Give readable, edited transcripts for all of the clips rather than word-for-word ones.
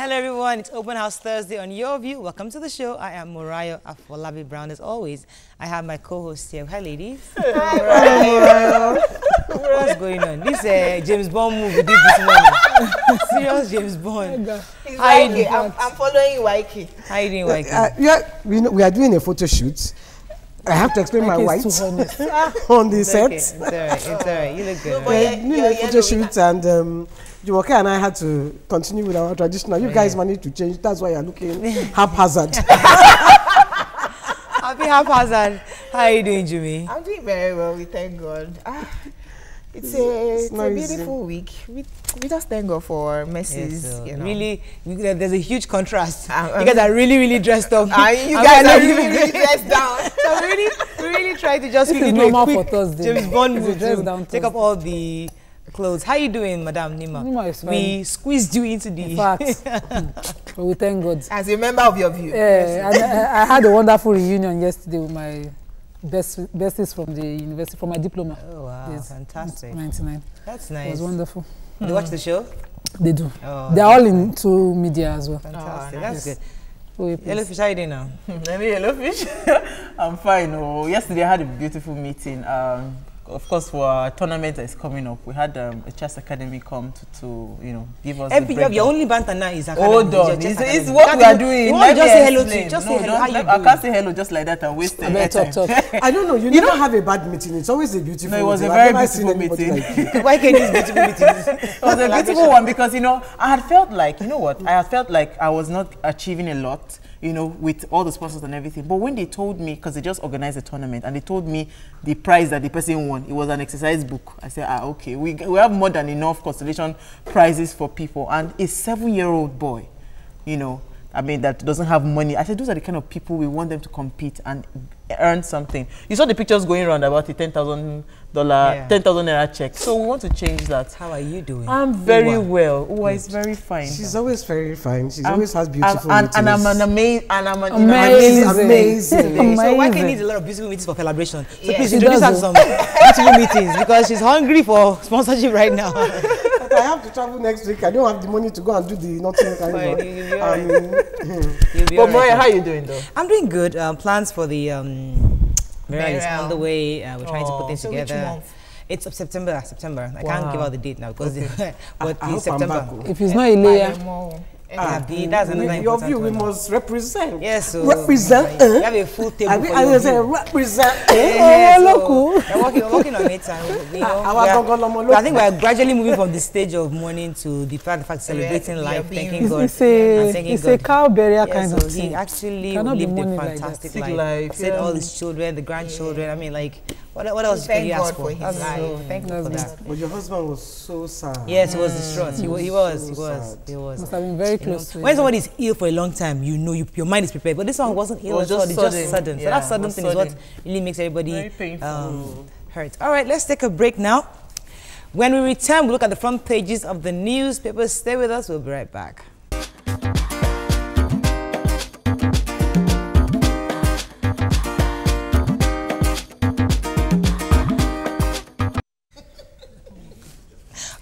Hello everyone, it's Open House Thursday on Your View. Welcome to the show. I am Morayo Afolabi Brown as always. I have my co-host here. Hi ladies. Hi Morayo. What's going on? This James Bond movie we did this morning. Serious James Bond. I'm following YK. How are you doing, YK? Yeah, we are doing a photo shoot. I have to explain my white on the set. Okay. It's alright. You look good. We're doing a photo shoot and Jumoke and I had to continue with our traditional. You guys managed to change. That's why you're looking haphazard. Happy haphazard. How are you doing, Jimmy? I'm doing very well, we thank God. It's a beautiful week. We just thank God for mercies. Yes, you know. Really, there's a huge contrast. You guys are really dressed up. You guys are really dressed down. So we really try to just quickly do a quick James Bond movie to take up all the clothes. How are you doing, Madam Nima? Nima is fine. We squeezed you into the... In fact, we thank God. As a member of your view. Yeah, I had a wonderful reunion yesterday with my besties from the university, from my diploma. Oh, wow. Yes, fantastic. 99. That's nice. It was wonderful. They watch the show? They do. Oh, they're all into media as well. Fantastic. Oh, That's nice. good. Yellowfish, how are you doing now? Let me Yellowfish. I'm fine. Oh, yesterday I had a beautiful meeting. Of course, for our tournament that is coming up, we had a chess academy come to give us. Your only banter now is academy. Hold on, it's what we are doing. You want to just say hello to just say hello. How you doing? I can't say hello just like that and waste time. I don't know. You never have a bad meeting. It's always a beautiful. No, it was meeting. a very beautiful meeting. Why can't these beautiful meetings? It was a beautiful one because I had felt like I had felt like I was not achieving a lot. With all the sponsors and everything. But when they told me, because they just organized a tournament, and they told me the prize that the person won, it was an exercise book. I said, okay, we have more than enough constellation prizes for people. And a 7-year-old boy, that doesn't have money. I said, those are the kind of people we want them to compete and earn something. You saw the pictures going around about the $10,000 naira check. So we want to change that. How are you doing? I'm very well. Uwa is very fine. She's always very fine. She always has beautiful meetings. And I'm amazing. So why can need a lot of beautiful meetings for collaboration? So please introduce her to some beautiful meetings because she's hungry for sponsorship right now. But I have to travel next week. I don't have the money to go and do the nothing. But Moya, how are you doing though? I'm doing good. Plans for the Mariel is on the way. We're trying to put things together. Which month? It's of September. I can't give out the date now because but in September. If it's not a layer, that's another your view, we must represent. Yes, so represent. You have a full table. I say represent. We're working on it, and I think we're gradually moving from the stage of mourning to the fact celebrating life, thanking God. It's a cow burial kind of thing. He actually lived a fantastic life. Said all his children, the grandchildren. I mean, like, what else can you ask for? Thank God for that. But your husband was so sad. Yes, he was distraught. He was. Must have been very close to when somebody is ill for a long time, your mind is prepared. But this one wasn't ill at all. It's just sudden. So that sudden thing is what really makes everybody hurt. All right, let's take a break now. When we return, we'll look at the front pages of the newspapers. Stay with us. We'll be right back.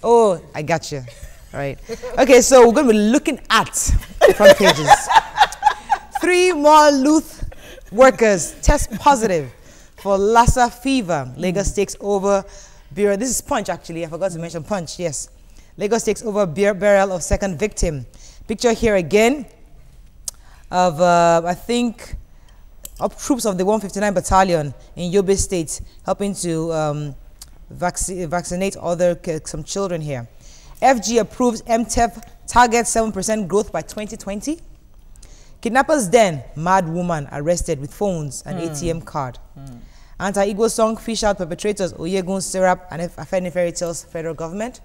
Oh, I got you. All right. Okay, so we're going to be looking at front pages. 3 more Luth workers test positive for Lassa fever. Lagos takes over burial. This is Punch, actually. I forgot to mention Punch. Yes. Lagos takes over burial of second victim. Picture here again of, I think, of troops of the 159 Battalion in Yobe State helping to vaccinate some children here. FG approves MTEF targets 7% growth by 2020. Kidnappers den, mad woman arrested with phones and ATM card. Anti-Igbo song fish out perpetrators, Oyegun Syrup and Afenifere tells federal government.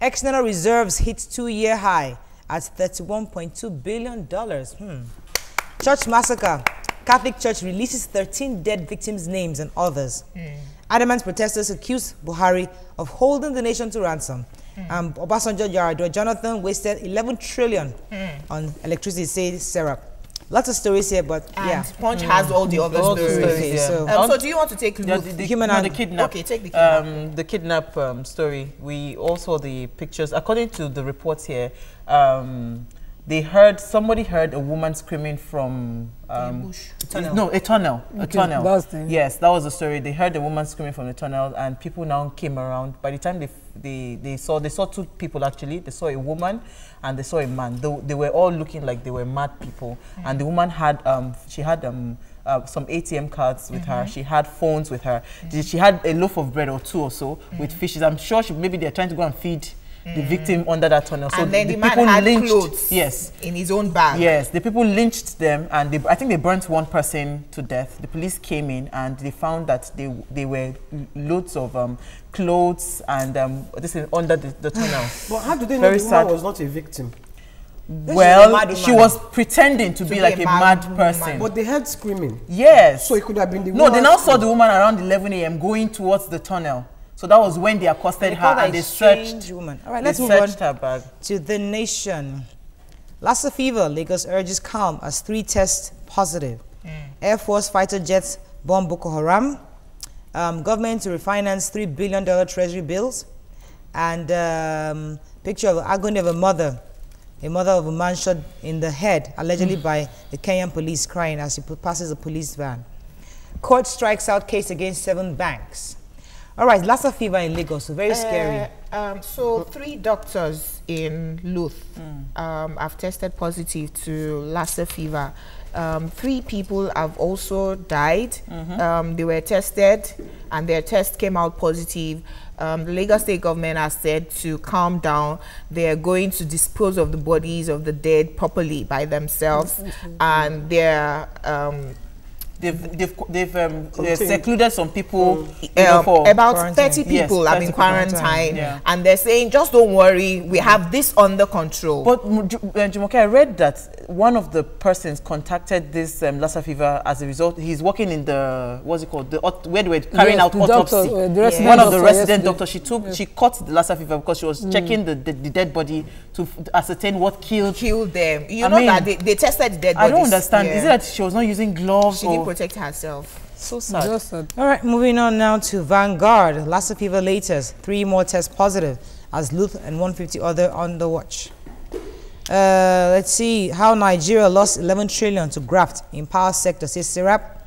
External reserves hit 2-year high at $31.2 billion. Church massacre. Catholic Church releases 13 dead victims' names and others. Adamant protesters accuse Buhari of holding the nation to ransom. Obasanjo Yaradua Jonathan wasted 11 trillion on electricity, says Syrup. Lots of stories here, but yeah. Punch has all the other stories. Yeah. So do you want to take the kidnap? Okay, take the kidnap. The kidnap story. We all saw the pictures. According to the reports here, the somebody heard a woman screaming from tunnel. no, a tunnel. A tunnel. Yes, that was the story. They heard a woman screaming from the tunnel, and people now came around. By the time they saw two people actually. They saw a woman and they saw a man. They were all looking like they were mad people. And the woman had some ATM cards with her. She had phones with her. She had a loaf of bread or two or so with fishes. I'm sure maybe they're trying to go and feed the victim under that tunnel. So and then the people man had lynched, clothes in his own bag. Yes, the people lynched them, and I think they burnt one person to death. The police came in and they found that they were loads of clothes and this is under the tunnel. But how do they know the woman was not a victim? Well, she was pretending to be like a mad person. But they heard screaming. Yes. So it could have been the woman. woman. No, they now saw the woman around 11 a.m. going towards the tunnel. So that was when they accosted her and they searched. Woman. All right, let's move on her bag. To the nation. Lassa fever, Lagos urges calm as 3 tests positive. Air Force fighter jets bomb Boko Haram. Government to refinance $3 billion treasury bills. And picture of agony of a mother of a man shot in the head, allegedly by the Kenyan police, crying as he passes a police van. Court strikes out case against 7 banks. All right, Lassa fever in Lagos, so very scary. So 3 doctors in Luth have tested positive to Lassa fever. 3 people have also died. They were tested and their test came out positive. The Lagos state government has said to calm down. They're going to dispose of the bodies of the dead properly by themselves, and they're they've secluded some people. For about quarantine. 30 people have been quarantined, and they're saying, just don't worry, we have this under control. But Jumoke, I read that one of the persons contacted this Lassa fever as a result. He's working in the, what's it called, where they were carrying out autopsy. One of the resident doctors, she caught the Lassa fever because she was checking the dead body to ascertain what killed them. You know that they tested the dead bodies. I don't understand. Is it that she was not using gloves? She didn't protect herself. So sad. All right, moving on now to Vanguard. Lassa fever latest. 3 more tests positive as Luth and 150 other on the watch. Let's see how Nigeria lost 11 trillion to graft in power sector, says Serap.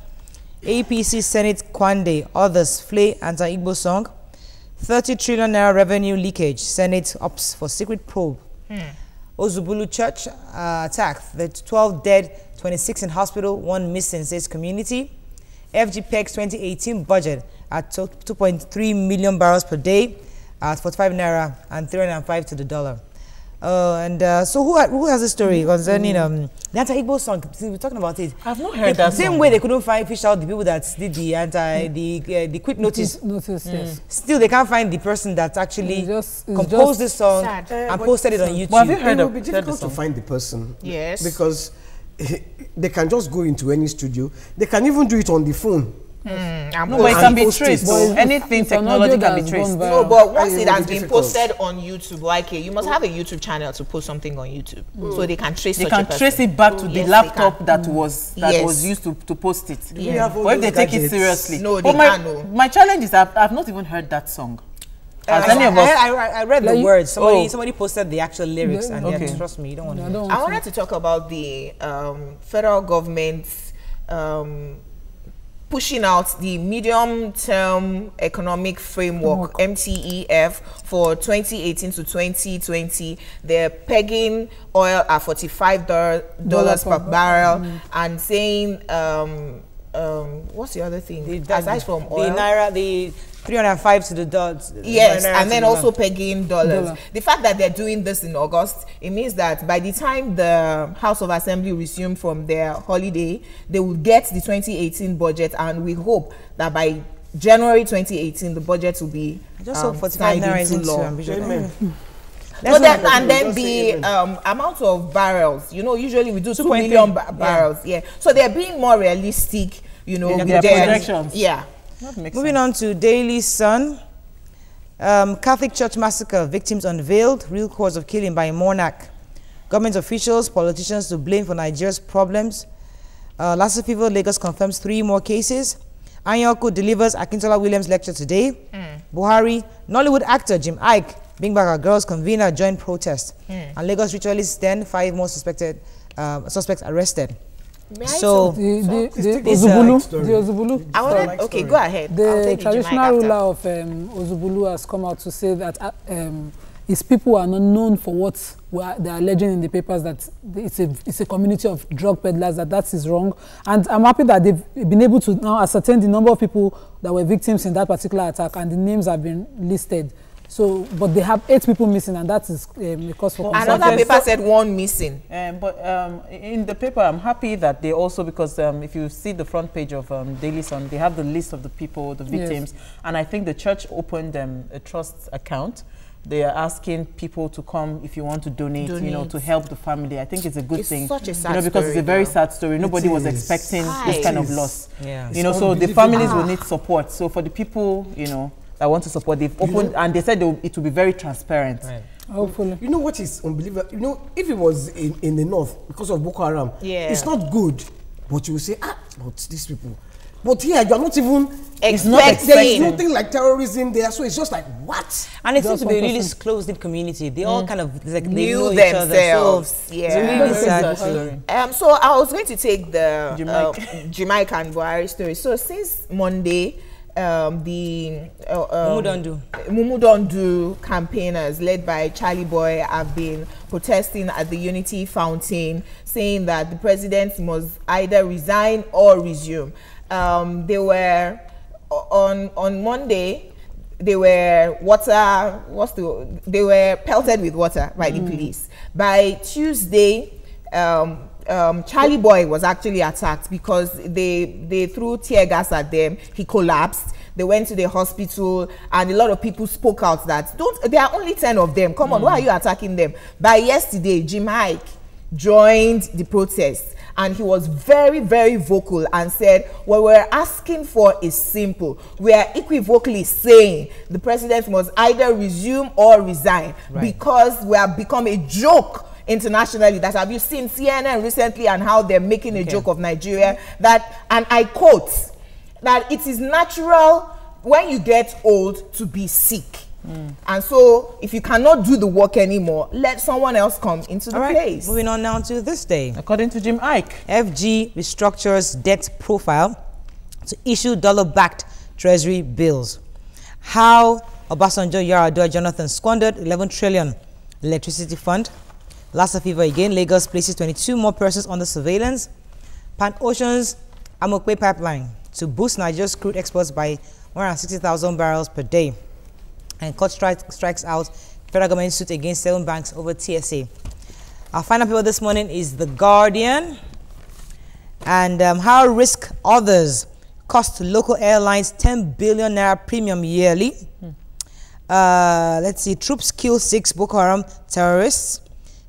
APC Senate Kwande, others flay anti-Igbo song. 30 trillion naira revenue leakage, Senate opts for secret probe. Ozubulu Church attacked, the 12 dead, 26 in hospital, 1 missing, says community. FGPEC's 2018 budget at 2.3 million barrels per day at 45 naira and 305 to the dollar. So who has a story concerning the anti-Igbo song? We're talking about it. I've not heard that same song. way they couldn't fish out the people that did the quick notice. Yes. Still, they can't find the person that actually composed this song and posted it on YouTube. Well, have you heard it of will be difficult to find the person. Yes. Because they can just go into any studio. They can even do it on the phone. No, but it can be traced. Anything technology can be traced. No, but once it has been posted on YouTube, like you must have a YouTube channel to post something on YouTube, so they can trace. They can trace it back to the laptop that was used to post it. But if they take it seriously, no, they can't. My challenge is I've not even heard that song. I read the words. Somebody posted the actual lyrics, and trust me, you don't want to. I wanted to talk about the federal government pushing out the medium-term economic framework (MTEF) for 2018 to 2020. They're pegging oil at $45 per barrel and saying what's the other thing? Aside from oil, the naira, the 305 to the dollars. Yes, and then also pegging dollars. The fact that they're doing this in August, it means that by the time the House of Assembly resume from their holiday, they will get the 2018 budget, and we hope that by January 2018, the budget will be signed into law. And then the amount of barrels, usually we do 2 million barrels. So they're being more realistic, with their projections. Moving on to Daily Sun. Catholic Church massacre, victims unveiled, real cause of killing by a monarch. Government officials, politicians to blame for Nigeria's problems. Lassa fever, Lagos confirms 3 more cases. Anyoko delivers Akintola Williams lecture today. Buhari, Nollywood actor Jim Ike Bingbaga girls convene a joint protest. And Lagos ritualists then 5 more suspects arrested. So The It's a Ozubulu, story. the Ozubulu. I wanted, okay, go ahead. I'll The take traditional Jamaica ruler after. of Ozubulu has come out to say that his people are not known for what they are alleging in the papers, that it's a community of drug peddlers, that is wrong. And I'm happy that they've been able to now ascertain the number of people that were victims in that particular attack, and the names have been listed. So, but they have 8 people missing, and that is a cause for concern. Another paper said 1 missing. But in the paper, I'm happy that they also, because if you see the front page of Daily Sun, they have the list of the people, the victims, and I think the church opened a trust account. They are asking people to come if you want to donate, you know, to help the family. I think it's a good thing. It's such a sad because story, it's a very though. sad story. Nobody was is. expecting Right. this kind It of is. loss. Yeah. You know, so the families will need support. So for the people, you know, that want to support, they've opened, and they said it will be very transparent. Right. Hopefully. You know what is unbelievable? You know, if it was in the north because of Boko Haram, Yeah. it's not good. But you will say, but these people. But here, you're not even There There is is nothing like terrorism there, so it's just like, what? And it seems to be a really 1%. closed-knit community. They all kind of like they Knew know each other. themselves. So Yeah. it's a really sad story. So I was going to take the Jamaica. and Buhari story. So since Monday, the Mumu Don't Do campaigners led by Charlie Boy have been protesting at the Unity Fountain, saying that the president must either resign or resume. They were on Monday. They were they were pelted with water by the police. By Tuesday, Charlie Boy was actually attacked because they threw tear gas at them. He collapsed. They went to the hospital, and a lot of people spoke out that there are only 10 of them. Come on, why are you attacking them? By yesterday, Jim Ike joined the protest, and he was very, very vocal and said, what we're asking for is simple. We are equivocally saying the president must either resume or resign, because we have become a joke internationally. That have you seen CNN recently and how they're making a joke of Nigeria, that, and I quote, that it is natural when you get old to be sick. And so if you cannot do the work anymore, let someone else come into the place. Moving on now to this day. According to Jim Ike, FG restructures debt profile to issue dollar-backed treasury bills. How Obasanjo, Yaradua, Jonathan squandered 11 trillion electricity fund. Lassa fever again. Lagos places 22 more persons under surveillance. Pan Ocean's Amokwe pipeline to boost Nigeria's crude exports by 160,000 barrels per day. And court strikes out federal government suit against 7 banks over TSA. Our final paper this morning is The Guardian. And how risk others cost local airlines 10 billion naira premium yearly. Let's see. Troops kill 6 Boko Haram terrorists.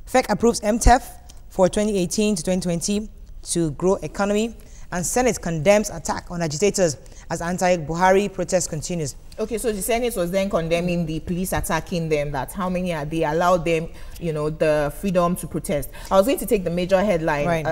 FEC approves MTEF for 2018 to 2020 to grow economy. And Senate condemns attack on agitators as anti-Buhari protest continues. Okay, so the Senate was then condemning the police attacking them, that how many are they, allowed them, you know, the freedom to protest. I was going to take the major headline. Right.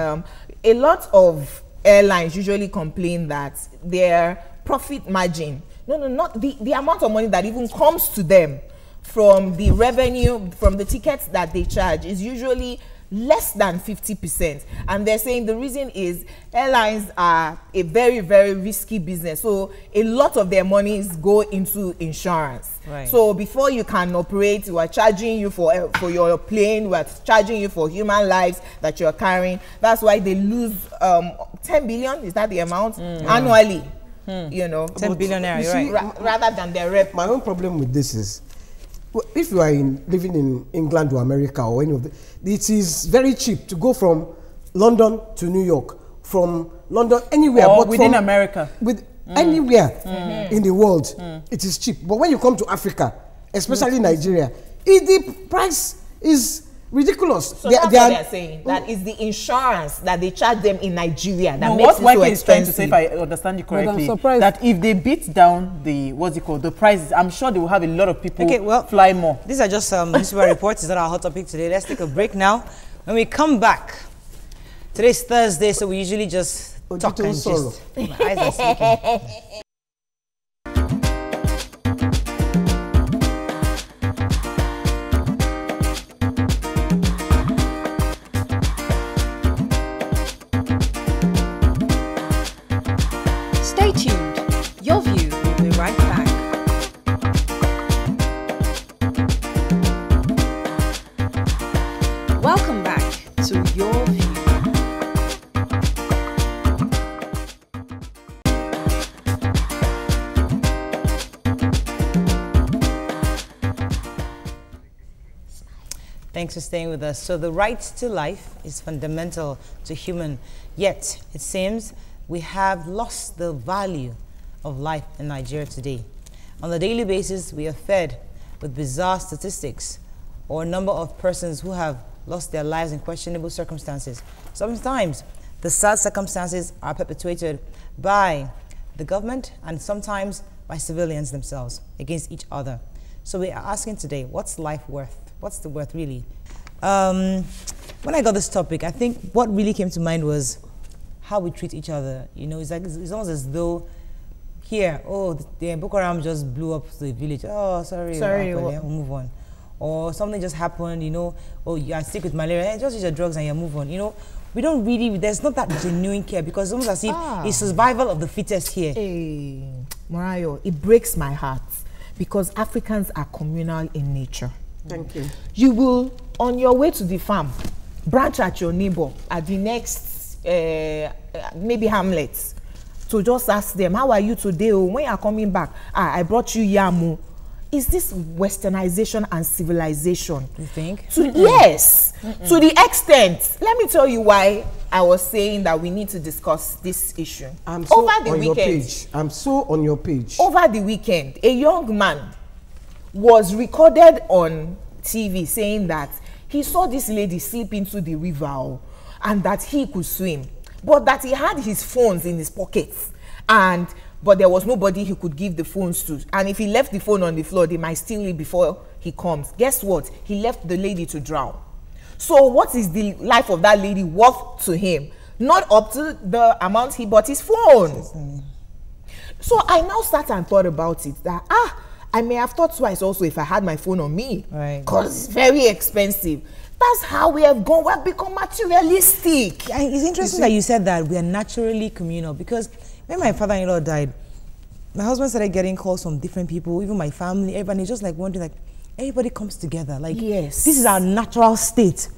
A lot of airlines usually complain that their profit margin, not the amount of money that even comes to them from the revenue, from the tickets that they charge, is usually less than 50%. And they're saying the reason is airlines are a very, very risky business. So a lot of their monies go into insurance. Right. So before you can operate, we are charging you for your plane, we are charging you for human lives that you're carrying. That's why they lose 10 billion, is that the amount? Annually. You know, 10 billion naira, you you're see, right. rather than their rep. My own problem with this is, well, if you are living in England or America or any of the, it is very cheap to go from London to New York, from London anywhere, or but within from, America. with anywhere in the world, it is cheap. But when you come to Africa, especially Nigeria, the price is ridiculous. So that's what they're saying. That is the insurance that they charge them in Nigeria that No, makes what it so Wike is trying to say, expensive. if I understand you But I'm correctly, surprised. that if they beat down the, what's it called, the prices, I'm sure they will have a lot of people fly more. These are just newspaper reports. It's not our hot topic today. Let's take a break now. When we come back, today's Thursday, so we usually just talk and gist. My eyes are speaking. Welcome back to Your View. Thanks for staying with us. So the right to life is fundamental to human, yet it seems we have lost the value of life in Nigeria today. On a daily basis, we are fed with bizarre statistics or a number of persons who have lost their lives in questionable circumstances. Sometimes the sad circumstances are perpetuated by the government and sometimes by civilians themselves against each other. So we are asking today, what's life worth? What's the worth really? When I got this topic, I think what really came to mind was how we treat each other. You know, it's like it's almost as though here, oh, the Boko Haram just blew up the village. Oh, sorry, we'll move on. Or something just happened, you know, oh, you are sick with malaria, hey, just use your drugs and you move on. You know, we don't really, there's not that genuine care because it's almost as if it's survival of the fittest here. Hey, Morayo, it breaks my heart because Africans are communal in nature. Thank you. You will, on your way to the farm, branch at your neighbor at the next, maybe hamlets, to just ask them, how are you today? Oh, when you are coming back, I brought you yamu. Is this westernization and civilization? You think? Yes, to the extent. Let me tell you why I was saying that we need to discuss this issue. I'm so over the on weekend, your page. I'm so on your page. Over the weekend, a young man was recorded on TV saying that he saw this lady slip into the river and that he could swim, but that he had his phones in his pockets, but there was nobody he could give the phones to, and if he left the phone on the floor, they might steal it before he comes. Guess what? He left the lady to drown. So what is the life of that lady worth to him? Not up to the amount he bought his phone. So I now sat and thought about it, that I may have thought twice also if I had my phone on me, because it's very expensive. That's how we have gone. We have become materialistic. And it's interesting that you said that we are naturally communal, because when my father-in-law died, my husband started getting calls from different people, even my family, everybody, just like wondering, like, everybody comes together. Like, yes, this is our natural state.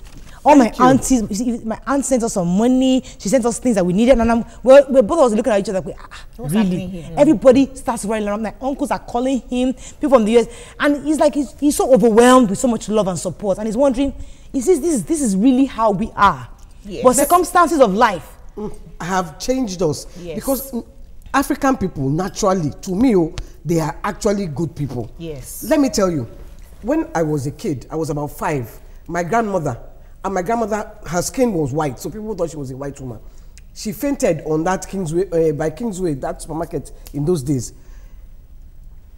All my aunties, you see, my aunt sent us some money, she sent us things that we needed, and we're both of us looking at each other like, really? Everybody starts running around. My uncles are calling him, people from the US, and he's like, he's so overwhelmed with so much love and support, and he's wondering, this is really how we are. Yes. But circumstances of life have changed us. Yes. Because African people, naturally, to me, they are actually good people. Yes. Let me tell you, when I was a kid, I was about 5, my grandmother, her skin was white, so people thought she was a white woman. She fainted on that Kingsway, by Kingsway, that supermarket in those days.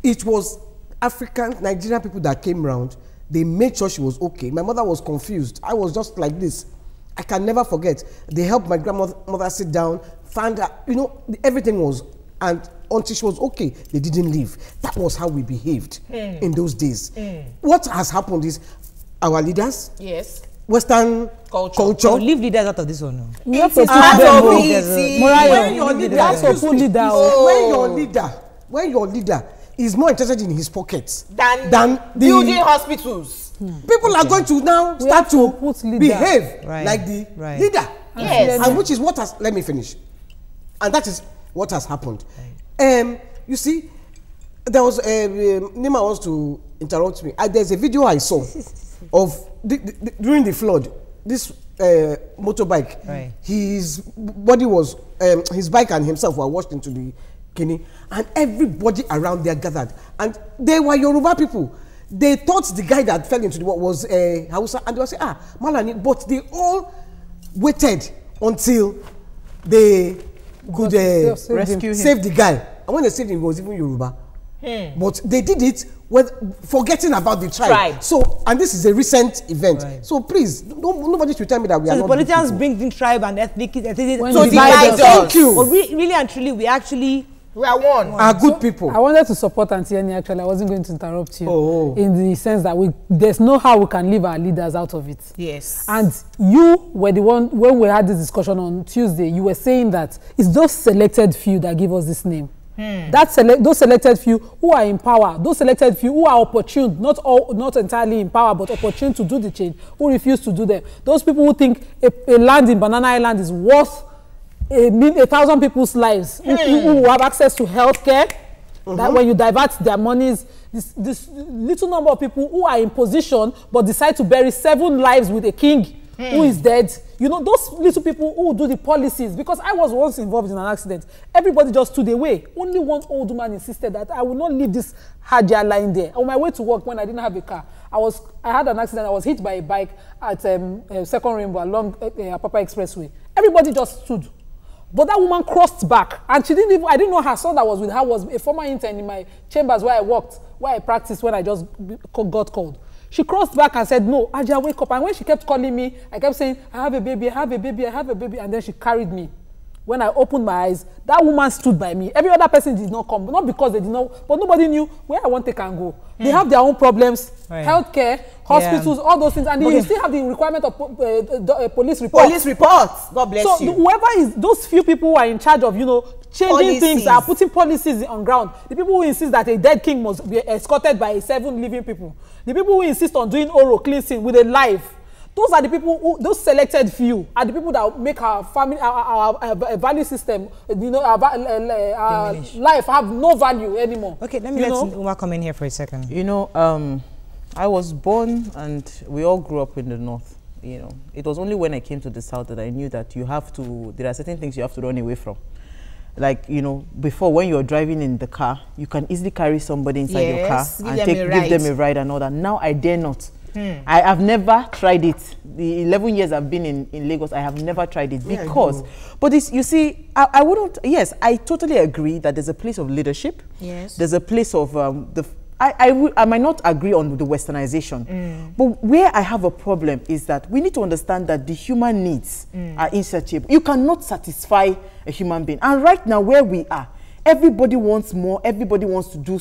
It was African, Nigerian people that came around. They made sure she was okay. My mother was confused. I was just like this. I can never forget. They helped my grandmother sit down, found out, you know, everything was, and until she was okay, they didn't leave. That was how we behaved in those days. What has happened is our leaders, Western culture. Leave leaders out of this one. When your leader is more interested in his pockets than building hospitals. People are going to now start to behave like the leader. Yes. And which is what has, let me finish. And that is what has happened. You see, there was, Nima wants to interrupt me. There's a video I saw of, during the flood, this motorbike, his body was, his bike and himself were washed into the Guinea, and everybody around there gathered. And they were Yoruba people. They thought the guy that fell into the water was Hausa, and they were saying, Malani, but they all waited until they could save the guy. And when they saved him, he was even Yoruba. But they did it with forgetting about the tribe. So, and this is a recent event. So please, nobody should tell me that we are not. So the politicians bring in tribe and ethnic to divide us. Thank you. But really and truly, we are one. Are good people. I wanted to support Auntie Annie, actually. I wasn't going to interrupt you. In the sense that there's no how we can leave our leaders out of it. Yes. And you were the one, when we had this discussion on Tuesday, you were saying that it's those selected few that give us this name. Those selected few who are in power, those selected few who are opportune, not entirely in power, but opportune to do the change, who refuse to do them. Those people who think a land in Banana Island is worth 1,000 people's lives, who have access to healthcare, that when you divert their monies, this little number of people who are in position but decide to bury 7 lives with a king who is dead. You know, those little people who do the policies, because I was once involved in an accident, everybody just stood away. Only one old woman insisted that I would not leave this Hajia lying there. On my way to work, when I didn't have a car, I had an accident. I was hit by a bike at Second Rainbow along Apapa Expressway. Everybody just stood. But that woman crossed back, and she didn't even, I didn't know her son that was with her was a former intern in my chambers where I worked, where I practiced when I just got called. She crossed back and said, no, Ajia, wake up. And when she kept calling me, I kept saying, I have a baby, I have a baby, I have a baby. And then she carried me. When I opened my eyes, that woman stood by me. Every other person did not come, not because they did not, but nobody knew where I want to can go. They have their own problems, healthcare, hospitals, all those things, and you still have the requirement of police reports. Police reports. God bless so you. So whoever is, those few people who are in charge of, you know, changing things, are putting policies on ground. The people who insist that a dead king must be escorted by 7 living people. The people who insist on doing oral cleansing with a life. Those are the people who, those selected few, are the people that make our family, our value system, you know, our life have no value anymore. Okay, let me let Uma come in here for a second. You know, I was born and we all grew up in the north. You know, it was only when I came to the south that I knew that there are certain things you have to run away from. Like, you know, before, when you're driving in the car, you can easily carry somebody inside your car and give them a ride and all that. Now I dare not. I have never tried it. The 11 years I've been in Lagos, I have never tried it because, but this, you see, I wouldn't, yes, I totally agree that there's a place of leadership. Yes. There's a place of, I might not agree on the westernization, but where I have a problem is that we need to understand that the human needs are insatiable. You cannot satisfy a human being. And right now where we are, everybody wants more, everybody wants to do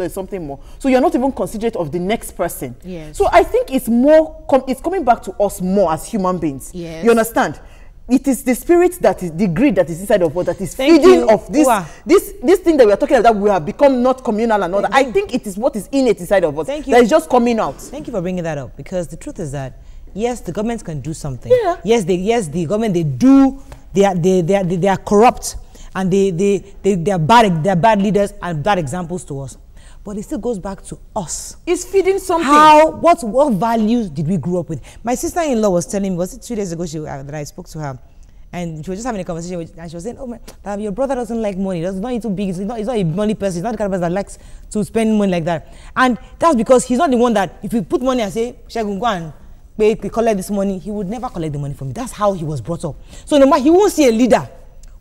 something more. So you're not even considerate of the next person. Yes. So I think it's more, it's coming back to us more as human beings. Yes. You understand? It is the spirit that is, the greed that is inside of us that is feeding of this thing that we are talking about, that we have become not communal and all that. I think it is what is innate inside of us that is just coming out. Thank you for bringing that up, because the truth is that, yes, the government can do something. Yeah. Yes, the government, they are corrupt. And they are bad leaders and bad examples to us. But it still goes back to us. It's feeding something. What values did we grow up with? My sister-in-law was telling me, was it 2 days ago that I spoke to her, and she was just having a conversation with, and she was saying, oh my, your brother doesn't like money. He's not too big. He's not a money person. He's not the kind of person that likes to spend money like that. And that's because he's not the one that, if you put money and say, Shegun, go and pay, collect this money, he would never collect the money from me. That's how he was brought up. So no matter, he won't see a leader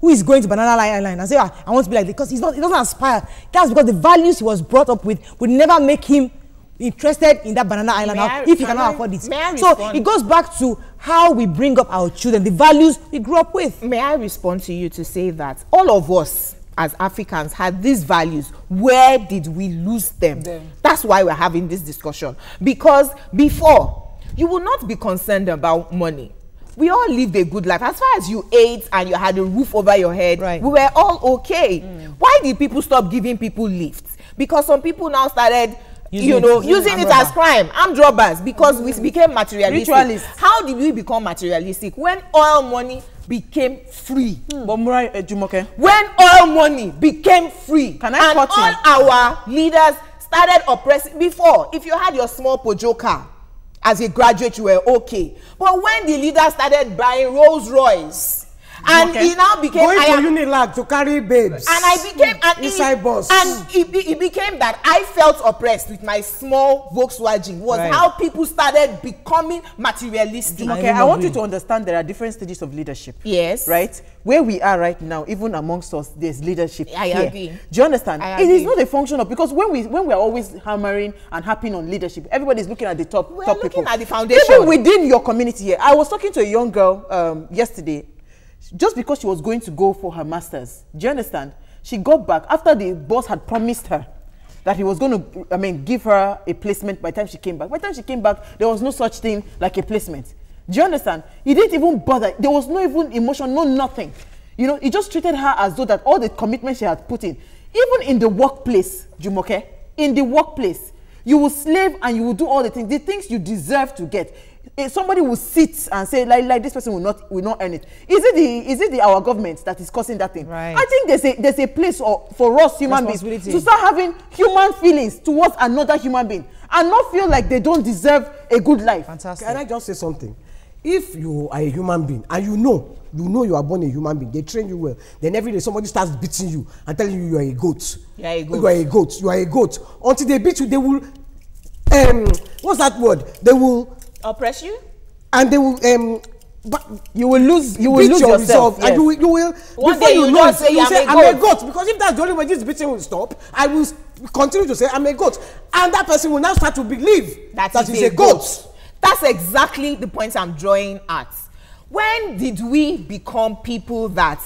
who is going to Banana Island and say, I want to be like this, because he doesn't aspire. That's because the values he was brought up with would never make him interested in that Banana Island if he cannot afford it. So it goes back to how we bring up our children, the values we grew up with. May I respond to you to say that all of us as Africans had these values. Where did we lose them? That's why we're having this discussion. Because before, you will not be concerned about money. We all lived a good life. As far as you ate and you had a roof over your head, we were all okay. Why did people stop giving people lifts? Because some people now started using it as crime, armed robbers, because we became materialistic. Ritualists. How did we become materialistic? When oil money became free. When oil money became free, and all our leaders started oppressing. Before, if you had your small Peugeot car, as a graduate, you were okay. But when the leader started buying Rolls Royce, and he now became going to Unilag to carry babes, and I became inside bus, and it became that I felt oppressed with my small Volkswagen. Was how people started becoming materialistic. Okay, I want you to understand there are different stages of leadership. Yes. Right? Where we are right now, even amongst us, there's leadership. I agree. Do you understand? It is not a function of, because when we are always hammering and harping on leadership, everybody's looking at the top people. We're looking at the foundation. Even within your community here. I was talking to a young girl yesterday, just because she was going to go for her master's. Do you understand? She got back after the boss had promised her that he was going to, give her a placement by the time she came back. By the time she came back, there was no such thing like a placement. Do you understand? He didn't even bother. There was no even emotion, no nothing. You know, he just treated her as though that all the commitment she had put in, even in the workplace, Jumoke, in the workplace, you will slave and you will do all the things you deserve to get. If somebody will sit and say like this person will not earn it. Is it our government that is causing that thing? Right. I think there's a place for us human beings to start having human feelings towards another human being and not feel like they don't deserve a good life. Fantastic. Can I just say something? If you are a human being and you know you are born a human being, they train you well, then every day somebody starts beating you and telling you you are a goat. You are a goat. You are a goat. You are a goat. Until they beat you, they will what's that word? They will Oppress you? and they will but You will lose beat yourself. your resolve, Yes. and you will One before day you you know just it, say, you say "I'm a I'm a goat," because if that's the only way this beating will stop, I will continue to say I'm a goat, and that person will now start to believe that he's a goat. That's exactly the point I'm drawing at. When did we become people that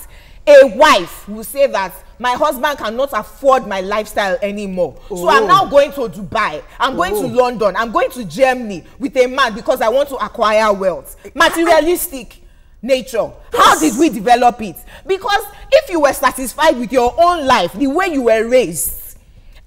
a wife will say that my husband cannot afford my lifestyle anymore, so I'm now going to Dubai, I'm going to London, I'm going to Germany with a man because I want to acquire wealth? Materialistic nature. How did we develop it? Because if you were satisfied with your own life, the way you were raised,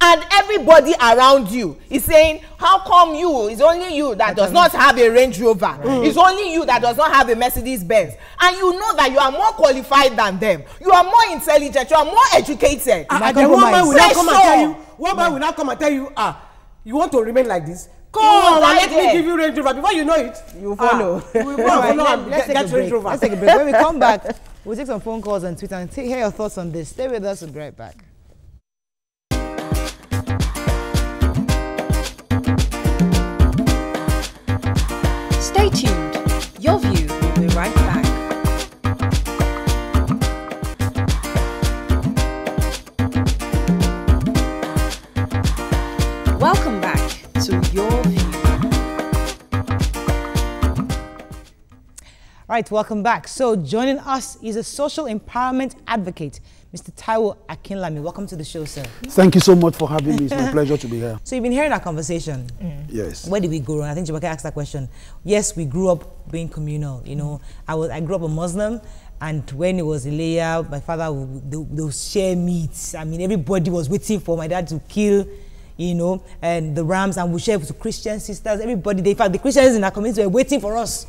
and everybody around you is saying, how come you, it's only you that does not have a Range Rover, it's only you that does not have a Mercedes Benz, and you know that you are more qualified than them, you are more intelligent, you are more educated. And then one man will now come and tell you, you want to remain like this? Come and let me give you Range Rover. Before you know it, You follow. we will follow and Let's take a get break. Range Rover. Let's take a break. When we come back, we'll take some phone calls on Twitter and hear your thoughts on this. Stay with us. We'll be right back. Stay tuned. Your View will be right back. Welcome back to Your View. All right, welcome back. So joining us is a social empowerment advocate, Mr. Taiwo Akinlami. Welcome to the show, sir. Thank you so much for having me. It's my pleasure to be here. So you've been hearing our conversation. Yes. Where did we go wrong? I think Jabaka asked that question. Yes, we grew up being communal. You know, I grew up a Muslim, and when it was Ileya, my father would share meats. I mean, everybody was waiting for my dad to kill, you know, and the rams, and we share to Christian sisters. Everybody, in fact, the Christians in our community were waiting for us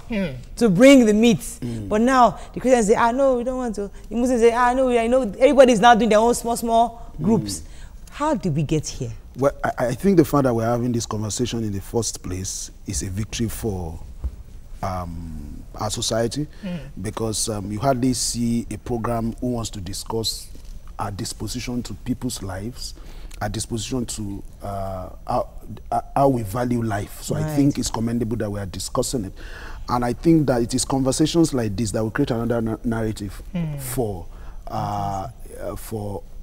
to bring the meat. But now the Christians say, no, we don't want to. The Muslims say, no, I know. Everybody's now doing their own small groups. How did we get here? Well, I think the fact that we're having this conversation in the first place is a victory for our society, because you hardly see a program who wants to discuss our disposition to people's lives, our disposition to how we value life. So I think it's commendable that we are discussing it. And I think that it is conversations like this that will create another narrative for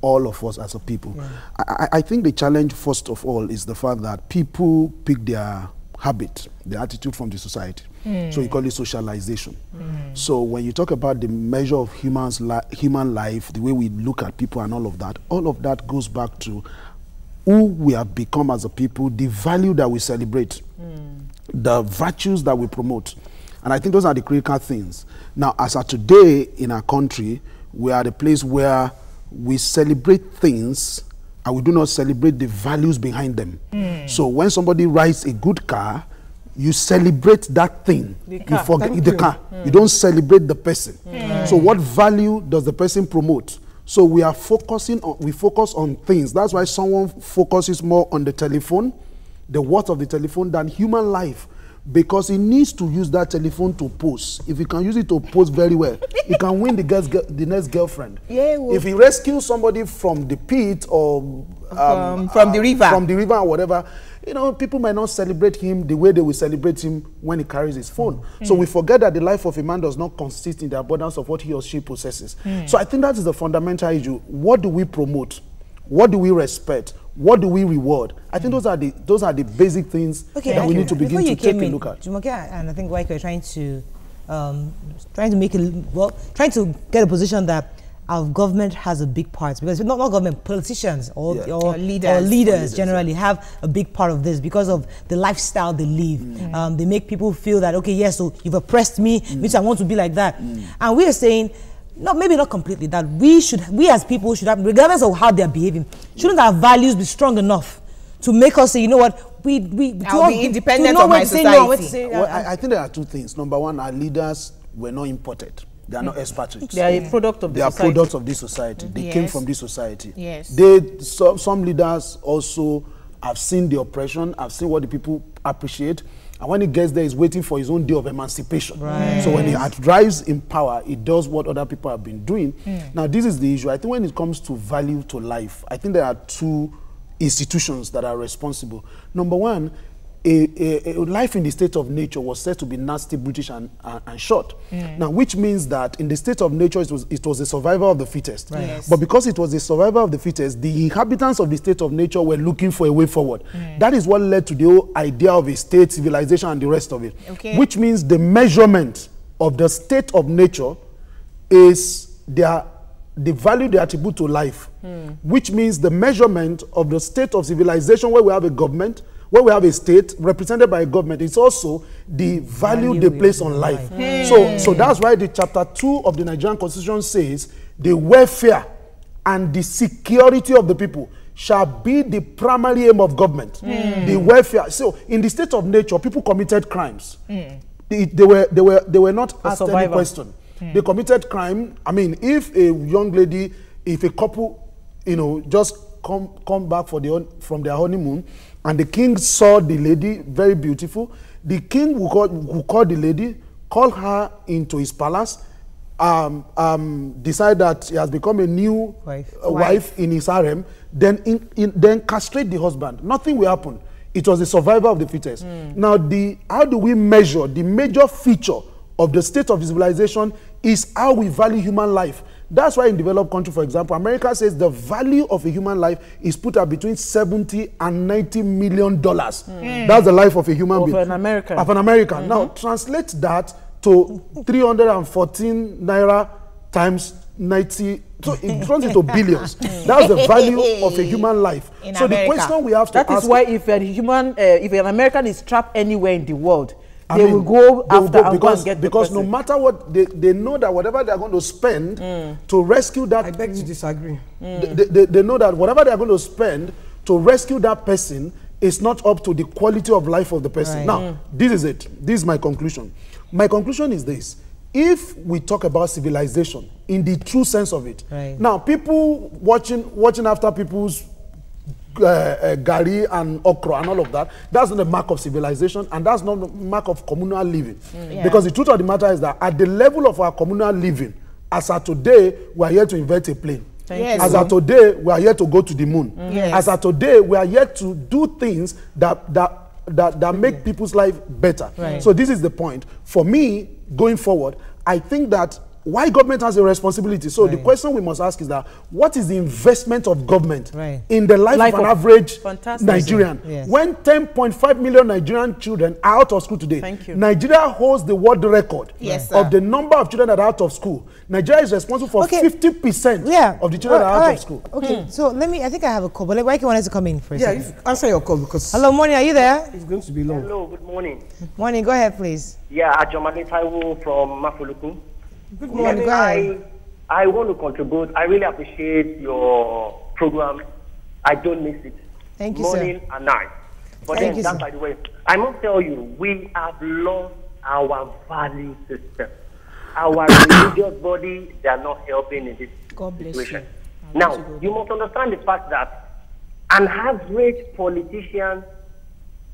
all of us as a people. I think the challenge, first of all, is the fact that people pick their habit, their attitude from the society. So you call it socialization. So when you talk about the measure of human life, the way we look at people and all of that goes back to who we have become as a people, the value that we celebrate, the virtues that we promote. And I think those are the critical things. Now, as of today in our country, we are at a place where we celebrate things and we do not celebrate the values behind them. So when somebody rides a good car, you celebrate that thing. You forget the car. You don't celebrate the person. So what value does the person promote? So we focus on things. That's why someone focuses more on the telephone, the worth of the telephone, than human life. Because he needs to use that telephone to pose. If he can use it to pose very well, he can win the next girlfriend. If he rescues somebody from the pit or from the river or whatever, you know, people might not celebrate him the way they will celebrate him when he carries his phone. So we forget that the life of a man does not consist in the abundance of what he or she possesses. So I think that is the fundamental issue. What do we promote? What do we respect? What do we reward? I think those are the basic things that we need to begin to take a look at. Jumoke and I think Waike were trying to get a position that our government has a big part, because not government, politicians or leaders generally have a big part of this because of the lifestyle they live. They make people feel that, okay, yes, so you've oppressed me, which I want to be like that. And we are saying, maybe not completely, that we as people should have, regardless of how they're behaving, shouldn't our values be strong enough to make us say, you know what, we I'll be independent of my society. Well, I think there are two things. Number one, our leaders were not imported. They are not expatriates. They are a product of the society. They are products of this society. They came from this society. Yes. Some leaders also have seen the oppression, have seen what the people appreciate, and when he gets there, he's waiting for his own day of emancipation. Right. So when he arrives in power, he does what other people have been doing. Now, this is the issue. I think when it comes to value to life, I think there are two institutions that are responsible. Number one, a life in the state of nature was said to be nasty, brutish, and short. Now, which means that in the state of nature, it was a survival of the fittest. Right. Yes. But because it was a survival of the fittest, the inhabitants of the state of nature were looking for a way forward. That is what led to the whole idea of a state, civilization, and the rest of it. Okay. Which means the measurement of the state of nature is the value they attribute to life. Which means the measurement of the state of civilization, where we have a government, where we have a state represented by a government, it's also the value they place on life. So that's why the chapter 2 of the Nigerian Constitution says the welfare and the security of the people shall be the primary aim of government. The welfare. So in the state of nature, people committed crimes. They were not asked any question. They committed crime. I mean, if a young lady, if a couple, just come back from their honeymoon, and the king saw the lady very beautiful, the king will call the lady, call her into his palace, decide that he has become a new wife in his harem, then castrate the husband. Nothing will happen. It was the survival of the fittest. Now, how do we measure? The major feature of the state of civilization is how we value human life. That's why in developed country, for example, America says the value of a human life is put at between $70 and $90 million. That's the life of a human being. Of an American. Of an American. Now, translate that to 314 naira times 90. So it turns into billions. That's the value of a human life. So the question we have to ask... That is why if an American is trapped anywhere in the world, they will go after and go and get the person. No matter what, they know that whatever they are going to spend to rescue that... I beg to disagree. They know that whatever they are going to spend to rescue that person is not up to the quality of life of the person. Right. Now, this is it. This is my conclusion. My conclusion is this. If we talk about civilization in the true sense of it, now people watching after people's gari and okra and all of that, that's not a mark of civilization, and that's not a mark of communal living. Because the truth of the matter is that at the level of our communal living, as of today, we are here to invent a plane. As of today, we are here to go to the moon. As of today, we are here to do things that make people's life better. So this is the point. For me, going forward, I think that why government has a responsibility. So the question we must ask is that what is the investment of government in the life of an average Nigerian? When 10.5 million Nigerian children are out of school today, Nigeria holds the world record of the number of children that are out of school. Nigeria is responsible for 50% of the children that are out of school. Okay, so I think I have a call, but Waike wanted to come in first. Yeah, answer your call because... Hello, morning, are you there? It's going to be long. Hello, good morning. Morning, go ahead, please. Yeah, Ajomade Taiwo from Mafuluku. Good morning, go ahead. I want to contribute. I really appreciate your program. I don't miss it. Thank you, morning and night. But then, that's by the way, I must tell you, we have lost our value system. Our religious body, they are not helping in this situation. Now, you must understand the fact that an average politician,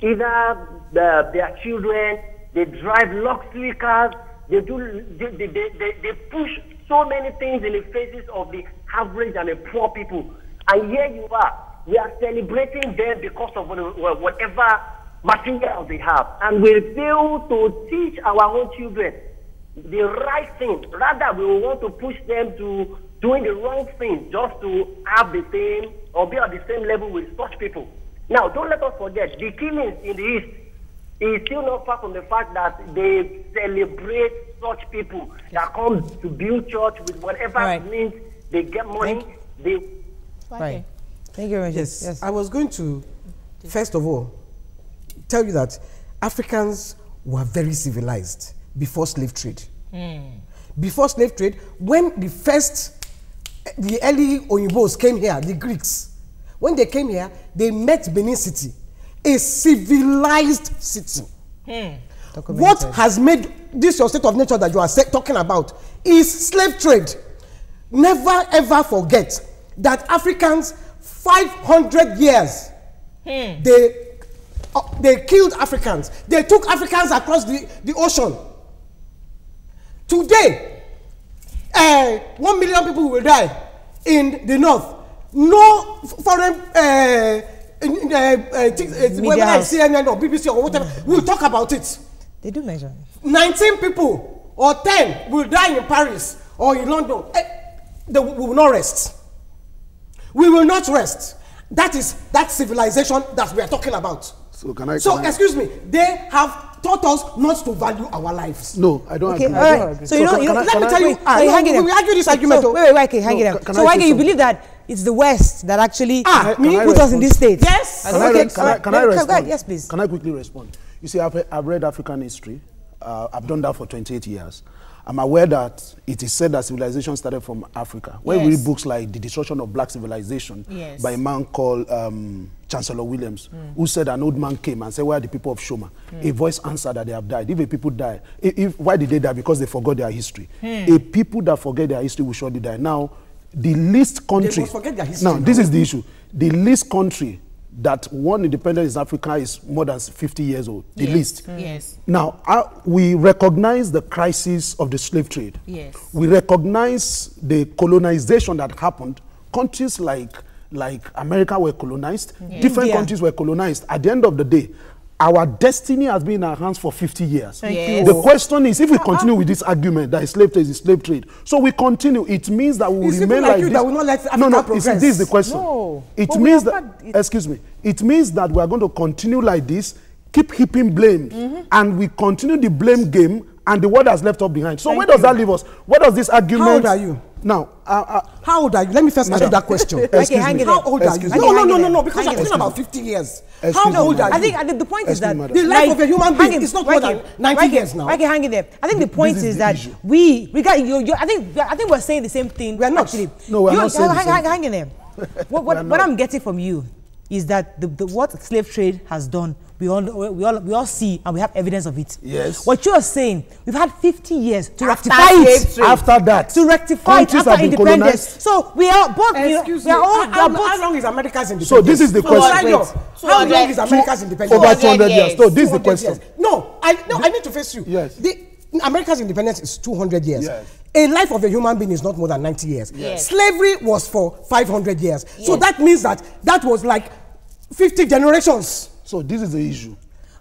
either their children, they drive luxury cars, they push so many things in the faces of the average and the poor people. And here you are. We are celebrating them because of whatever material they have. And we fail to teach our own children the right thing. Rather, we want to push them to doing the wrong thing just to have the same or be at the same level with such people. Now, don't let us forget, the killings in the East is still not far from the fact that they celebrate such people that come to build church with whatever means they get money. Thank you very much. Yes. I was going to, first of all, tell you that Africans were very civilized before slave trade. before slave trade, when the early Oyinbos came here, the Greeks, when they came here, they met Benin City, a civilized city. What has made this your state of nature that you are talking about is slave trade. Never ever forget that Africans 500 years they killed Africans. They took Africans across the ocean. Today, 1 million people will die in the north. No foreign whether it's CNN or BBC or whatever will talk about it. They do measure. 19 people or 10 will die in Paris or in London. We will not rest. We will not rest. That is that civilization that we are talking about. So excuse me, they have taught us not to value our lives. No, I don't agree. Right. So let me tell you, we argue this argument. So, wait, hang it up. So why can you believe that it's the West that actually put us in this state? Yes. Can I respond? Yes, please. Can I quickly respond? You see, I've read African history. I've done that for 28 years. I'm aware that it is said that civilization started from Africa. When we read books like The Destruction of Black Civilization by a man called Chancellor Williams, who said an old man came and said, where are the people of Shoma? A voice answered that they have died. If a people die, why did they die? Because they forgot their history. A people that forget their history will surely die. Now, the least country... They must forget their history. Now, this is the issue. The least country that won independence in Africa is more than 50 years old, the least. Yes. Now, we recognize the crisis of the slave trade. Yes. We recognize the colonization that happened. Countries like America were colonized. Different countries were colonized. At the end of the day, our destiny has been in our hands for 50 years. The question is, if we continue with this argument that slave trade is slave trade, so we continue, it means that we will remain like this. That will not let Africa progress. This is the question. No. It means that, excuse me, it means that we are going to continue like this, keep heaping blame, and we continue the blame game, and the world has left us behind. So where does that leave us? What does this argument... How old are you? Now, how old are you? Let me first answer that question. How old are you? No, because you're talking about 50 years. How old are you? I think the point is that the life of a human being is not more than 90 years now. I can hang in there. I think the point is that we got you. I think we're saying the same thing. We're not. Actually. No, we're not saying the same thing. Hang in there. What I'm getting from you is that what slave trade has done, we all see and we have evidence of it. Yes. What you are saying, we've had 50 years to rectify it. After that, to rectify it after independence. So we are both. How long is America's independence? So this is the question. How long is America's independence? Over 200 years. So this is the question. No, I need to face you. Yes. America's independence is 200 years. Yes. A life of a human being is not more than 90 years. Yes. Slavery was for 500 years. Yes. So that means that was like 50 generations. So this is the issue.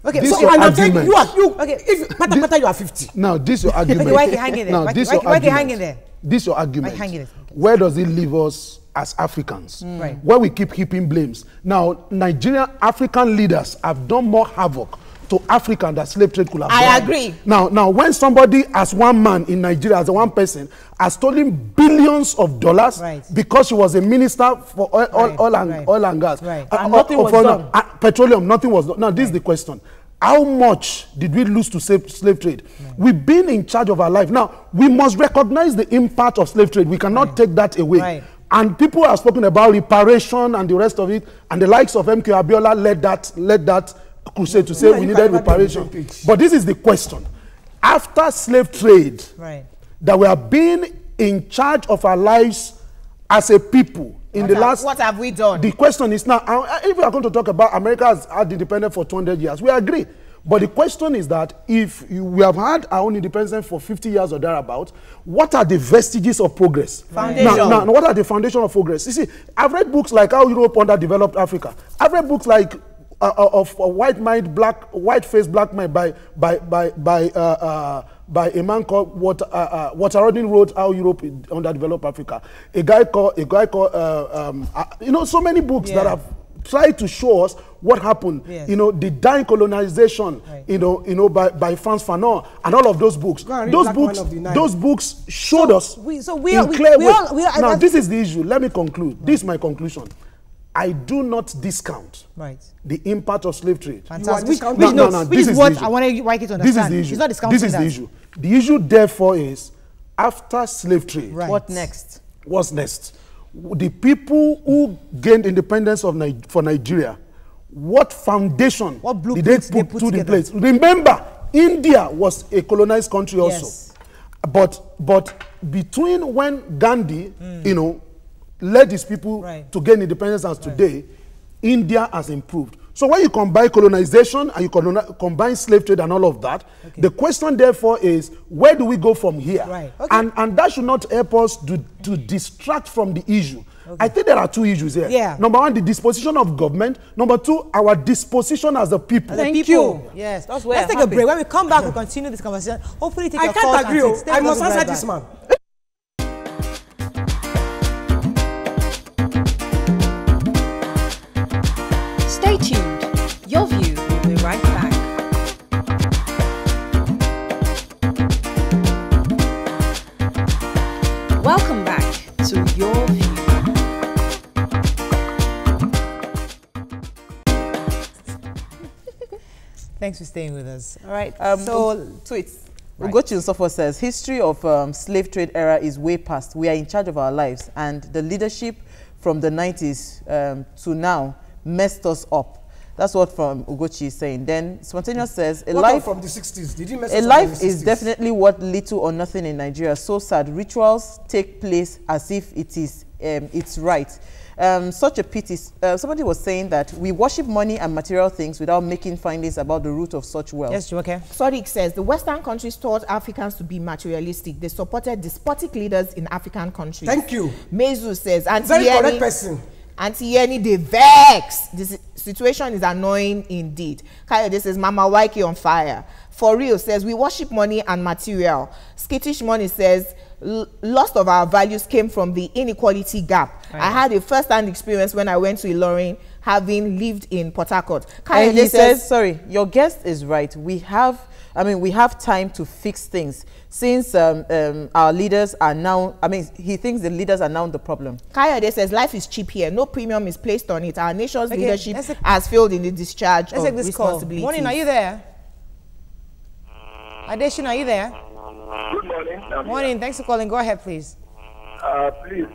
Okay, this so your I'm argument. saying if Pata you are 50. Now this your argument. Okay, why can hang in there? Now this your argument. This your argument. Where does it leave us as Africans? Right. Where we keep heaping blames. Now Nigerian African leaders have done more havoc to Africa that slave trade could have done. I agree. Now when somebody as one man in Nigeria, as a one person, has stolen billions of dollars because she was a minister for oil and gas. Right. And nothing was done. Petroleum, nothing was done. Now this is the question. How much did we lose to slave trade? We've been in charge of our life. Now, we must recognize the impact of slave trade. We cannot take that away. And people have spoken about reparation and the rest of it, and the likes of MK Abiola led that crusade to say we needed reparation. But this is the question. After slave trade, that we have been in charge of our lives as a people in the last... What have we done? The question is now, if we are going to talk about America has had independence for 200 years, we agree. But the question is that if we have had our own independence for 50 years or thereabouts, what are the vestiges of progress? Foundation. Now, what are the foundation of progress? You see, I've read books like How Europe Underdeveloped Africa. I've read books like of White-Faced Black Man by a man called Waterrodin wrote How Europe Underdeveloped Africa. A guy called so many books that have tried to show us what happened. The dying colonization, by Frantz Fanon and all of those books. Those books showed us in clear way. Now this is the issue. Let me conclude. This is my conclusion. I do not discount the impact of slave trade. Fantastic. Which is what I want to like it to understand. This is the issue. He's not discounting this is the issue. The issue, therefore, is after slave trade, Right. What next? what's next? The people who gained independence for Nigeria, what foundation What did blueprints they they put put in together? place? Remember, India was a colonized country also. Yes. But between when Gandhi, led his people Right. to gain independence and today, India has improved. So when you combine colonization and you combine slave trade and all of that, the question therefore is, where do we go from here? Right. Okay. And that should not help us to distract from the issue. I think there are two issues here. Yeah. Number one, the disposition of government. Number two, our disposition as a people. The people. Yes. That's where Let's I'm take a happy. break. When we come back, we'll continue this conversation. Hopefully take I your can't calls agree. and Oh. take- stay I with us, must we'll be answer right this back. man. Stay tuned. Your View will be right back. Welcome back to Your View. Thanks for staying with us. All right. So, tweets. Ugochi Nsofo says, history of slave trade era is way past. We are in charge of our lives, and the leadership from the 90s to now messed us up. That's what from Ugochi is saying. Then Spontaneous says, What about from the 60s? Did he mess a us up in life the is 60s? definitely worth little or nothing in Nigeria. So sad. Rituals take place as if it is it's right. Such a pity. Somebody was saying that we worship money and material things without making findings about the root of such wealth. Yes, okay. Sodiq says the Western countries taught Africans to be materialistic. They supported despotic leaders in African countries. Thank you. Mezu says, Very correct person. Auntie Yeni, they vex. This situation is annoying indeed. Kayode says, Mama Waiki on fire. For real says, we worship money and material. Skittish Money says, lost of our values came from the inequality gap. Right. I had a first-hand experience when I went to Ilorin, having lived in Port Harcourt. And he says, sorry, your guest is right. We have time to fix things. Since our leaders are now, he thinks the leaders are now the problem. Kayode says, life is cheap here. No premium is placed on it. Our nation's Okay, leadership let's take- has failed in the discharge Let's of take this call. responsibilities. Morning, are you there? Adeshin, are you there? Good morning. Morning, thanks for calling. Go ahead, please. Please,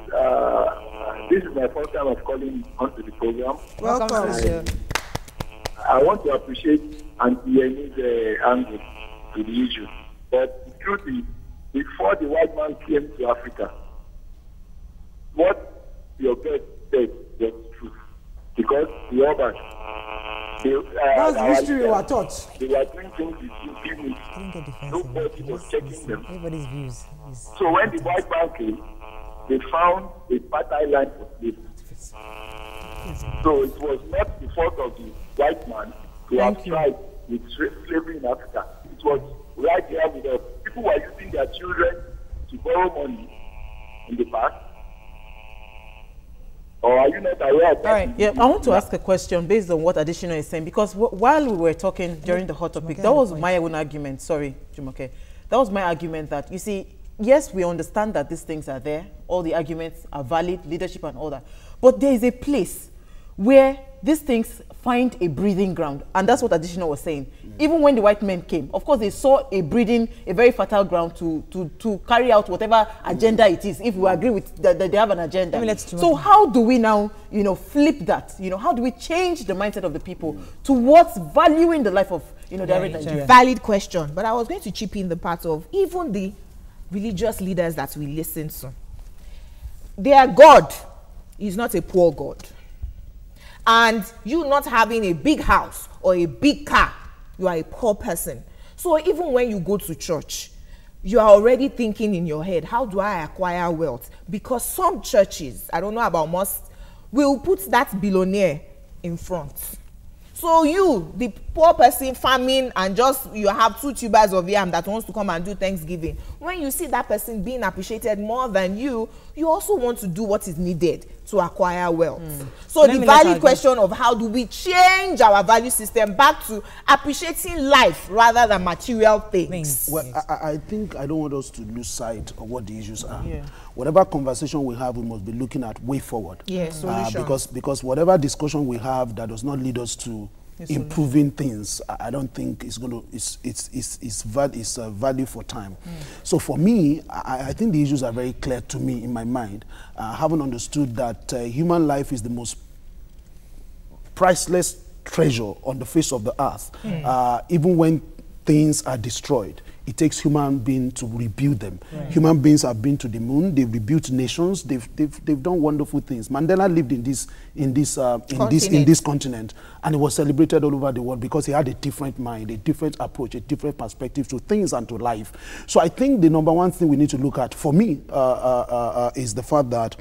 this is my first time of calling onto the program. Welcome to the show. I want to appreciate Auntie Yeni's angle to the issue. But the truth is, before the white man came to Africa, what your guest said was true. Because the Orbans, That's the history we were taught. they were doing things with impunity. Don't get defensive. Nobody was checking them. Everybody's views. So when the white man came, they found a fertile land for slavery. So it was not the fault of the white man to have tried with slavery in Africa. It was right here with us. People were using their children to borrow money in the past. Or are you not aware of that? All right. Yeah, I want to ask a question based on what Additional is saying, because while we were talking during the hot topic, that was my own argument. Sorry, Jumoke. That was my argument that, you see, yes, we understand that these things are there. All the arguments are valid, leadership and all that. But there is a place where these things find a breathing ground. And that's what Additional was saying. Even when the white men came, of course, they saw a very fertile ground to carry out whatever agenda it is, if we agree with that they have an agenda. So how do we now, flip that? How do we change the mindset of the people towards valuing the life of, the average Nigerian? Valid question. But I was going to chip in the part of even the religious leaders that we listen to. Their God is not a poor God. And you not having a big house or a big car, you are a poor person. So even when you go to church, you are already thinking in your head, how do I acquire wealth? Because some churches, I don't know about most, will put that billionaire in front. So you, the poor person farming and just you have 2 tubers of yam that wants to come and do Thanksgiving. When you see that person being appreciated more than you, you also want to do what is needed to acquire wealth. So the valid question of how do we change our value system back to appreciating life rather than material things. Well, I think I don't want us to lose sight of what the issues are. Yeah. Whatever conversation we have, we must be looking at way forward. Yeah, solution. Because whatever discussion we have that does not lead us to improving things, I don't think it's going to, it's value for time. So for me, I think the issues are very clear to me in my mind. Having understood that human life is the most priceless treasure on the face of the earth. Even when things are destroyed, it takes human beings to rebuild them. Human beings have been to the moon. They've rebuilt nations. They've done wonderful things. Mandela lived in this continent, and he was celebrated all over the world because he had a different mind, a different approach, a different perspective to things and to life. So I think the number one thing we need to look at, for me, is the fact that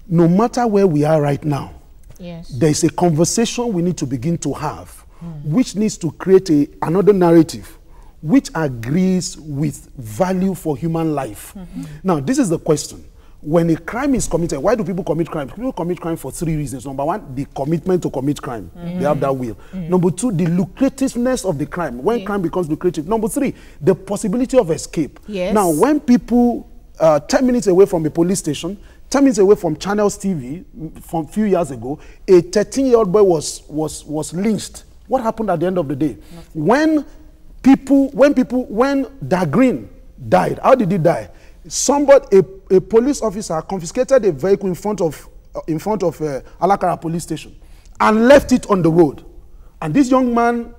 no matter where we are right now, there is a conversation we need to begin to have, which needs to create another narrative which agrees with value for human life. Now, this is the question. When a crime is committed, why do people commit crime? People commit crime for 3 reasons. Number one, the commitment to commit crime. They have that will. Number two, the lucrativeness of the crime. When crime becomes lucrative. Number three, the possibility of escape. Now, when people 10 minutes away from a police station, 10 minutes away from Channels TV, from a few years ago, a 13-year-old boy was lynched. What happened at the end of the day? When Dagreen died, how did he die? A police officer confiscated a vehicle in front of Alakara police station and left it on the road. And this young man,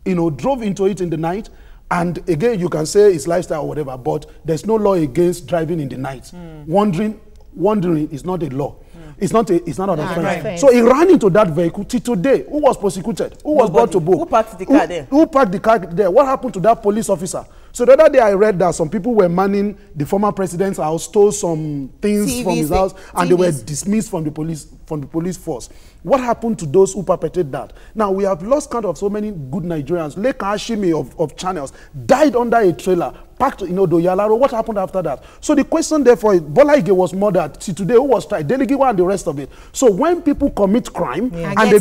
drove into it in the night. And again, you can say it's lifestyle or whatever, but there's no law against driving in the night. Wandering is not a law. It's not an offense. So he ran into that vehicle till today. Who was prosecuted? Who was brought to book? Who parked the car there? Who parked the car there? What happened to that police officer? So the other day I read that some people were manning the former president's house, stole some things from his house, and they were dismissed from the police force. What happened to those who perpetrated that? Now, we have lost count of so many good Nigerians. Lake Hashimi of Channels died under a trailer, packed Doyalaro. What happened after that? So the question therefore is, Bola Ige was murdered. See, today, who was tried? Delegiwa and the rest of it. So when people commit crime, and they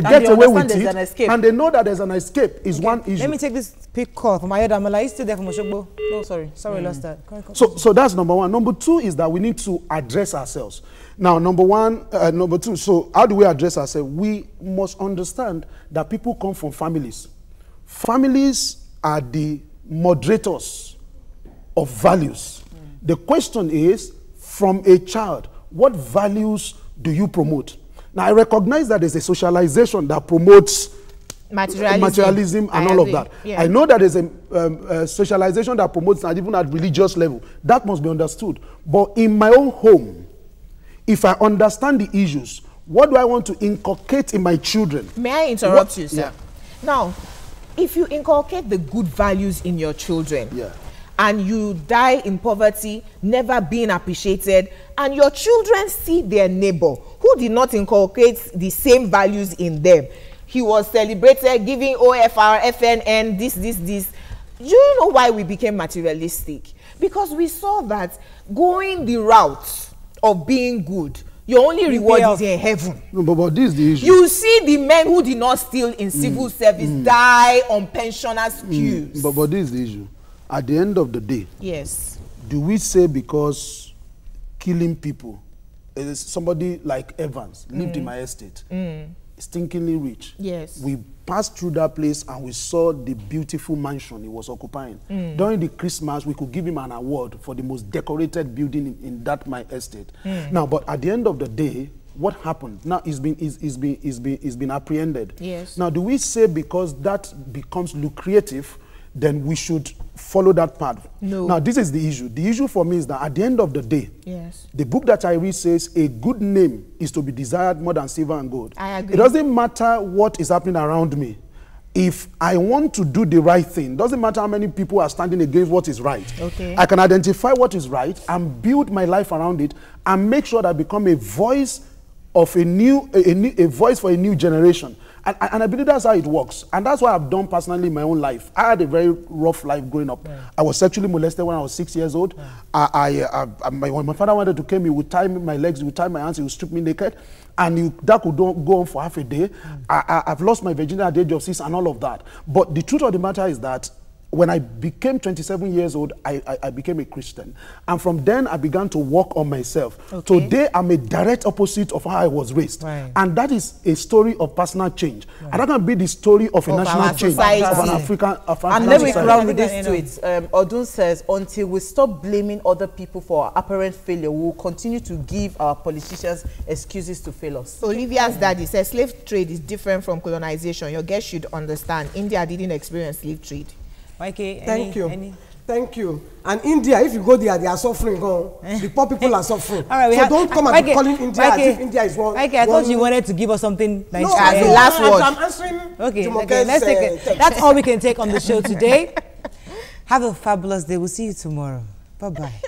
get away with it, and they know that there's an escape, is one issue. Let me take this quick call from Ayodamala. He's still there from Oshogbo. No, sorry, I lost that. So that's number one. Number two is that we need to address ourselves. Now, number two, so how do we address ourselves? We must understand that people come from families. Families are the moderators of values. The question is, from a child, what values do you promote? Now, I recognize that there's a socialization that promotes materialism and all of that. I know that there's a socialization that promotes that even at religious level. That must be understood. But in my own home, if I understand the issues, what do I want to inculcate in my children? May I interrupt you, sir? Now, if you inculcate the good values in your children, and you die in poverty, never being appreciated, and your children see their neighbor who did not inculcate the same values in them, he was celebrated, giving OFR, FNN, this. Do you know why we became materialistic? Because we saw that going the route of being good, your only reward is in heaven. No, but this is the issue. You see the men who did not steal in civil service die on pensioners' queues. But this is the issue. At the end of the day, do we say because killing people, somebody like Evans lived in my estate, stinkingly rich. We passed through that place and we saw the beautiful mansion he was occupying. During the Christmas, we could give him an award for the most decorated building in that my estate. Now, but at the end of the day, what happened? Now it's been apprehended. Now, do we say because that becomes lucrative, then we should follow that path? No. Now, this is the issue. The issue for me is that at the end of the day, the book that I read says a good name is to be desired more than silver and gold. I agree. It doesn't matter what is happening around me. If I want to do the right thing, doesn't matter how many people are standing against what is right. I can identify what is right and build my life around it and make sure that I become a voice of a voice for a new generation. And I believe that's how it works. And that's what I've done personally in my own life. I had a very rough life growing up. I was sexually molested when I was 6 years old. When my father wanted to kill me, he would tie my legs, he would tie my hands, he would strip me naked. And that could go on for half a day. I've lost my virginity at the age of 6 and all of that. But the truth of the matter is that when I became 27 years old, I became a Christian. And from then, I began to work on myself. Okay. Today, I'm a direct opposite of how I was raised. Right. And that is a story of personal change. Right. And that can be the story of a national change, society. of an African And let me society. round with this tweet. Odun says, until we stop blaming other people for our apparent failure, we will continue to give our politicians excuses to fail us. Olivia's daddy says slave trade is different from colonization. Your guests should understand. India didn't experience slave trade. Okay, Thank you. Thank you. And India, if you go there, they are suffering. The poor people are suffering. All right, so don't come and be calling India as if India is one. Okay, I thought you wanted to give us something nice. No, as the last word. I'm answering. Okay, let's take it. That's all we can take on the show today. Have a fabulous day. We'll see you tomorrow. Bye-bye.